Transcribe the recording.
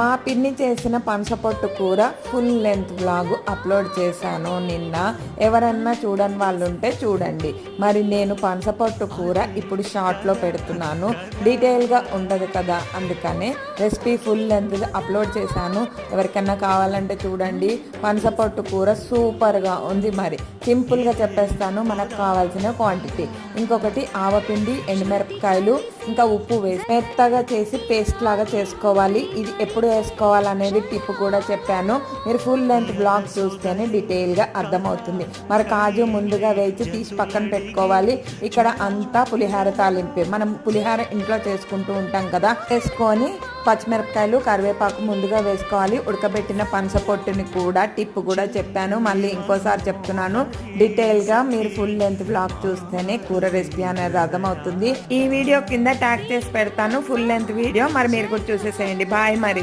మా పిన్ని చేసిన పనసపొట్టు కూర ఫుల్ లెంత్ వ్లాగ్ అప్లోడ్ చేశాను నిన్న. ఎవరన్నా చూడని వాళ్ళు ఉంటే చూడండి. మరి నేను పనసపొట్టు కూర ఇప్పుడు షార్ట్లో పెడుతున్నాను, డీటెయిల్గా ఉండదు కదా, అందుకనే రెసిపీ ఫుల్ లెంత్ అప్లోడ్ చేశాను. ఎవరికన్నా కావాలంటే చూడండి. పనసపొట్టు కూర సూపర్గా ఉంది. మరి సింపుల్గా చెప్పేస్తాను. మనకు కావాల్సిన క్వాంటిటీ ఇంకొకటి ఆవపిండి, ఎండుమిరపకాయలు, ఇంకా ఉప్పు వేసి మెత్తగా చేసి పేస్ట్ లాగా చేసుకోవాలి. ఇది ఎప్పుడు వేసుకోవాలనేది టిప్ కూడా చెప్పాను. మీరు ఫుల్ లెంత్ బ్లాగ్ చూస్తేనే డీటెయిల్గా అర్థమవుతుంది. మరి కాజు ముందుగా వేసి తీసి పక్కన పెట్టుకోవాలి. ఇక్కడ అంతా పులిహార తాలింపే. మనం పులిహార ఇంట్లో చేసుకుంటూ ఉంటాం కదా, వేసుకొని పచ్చిమిరపకాయలు, కరివేపాకు ముందుగా వేసుకోవాలి. ఉడకబెట్టిన పనసపొట్టుని కూడా టిప్ కూడా చెప్పాను, మళ్ళీ ఇంకోసారి చెప్తున్నాను. డీటెయిల్గా మీరు ఫుల్ లెంత్ బ్లాగ్ చూస్తేనే కూర రెసిపీ అనేది అర్థమవుతుంది. ఈ వీడియో కింద ట్యాగ్ చేసి పెడతాను, ఫుల్ లెంత్ వీడియో. మరి మీరు కూడా చూసేసేయండి. బాయ్. మరి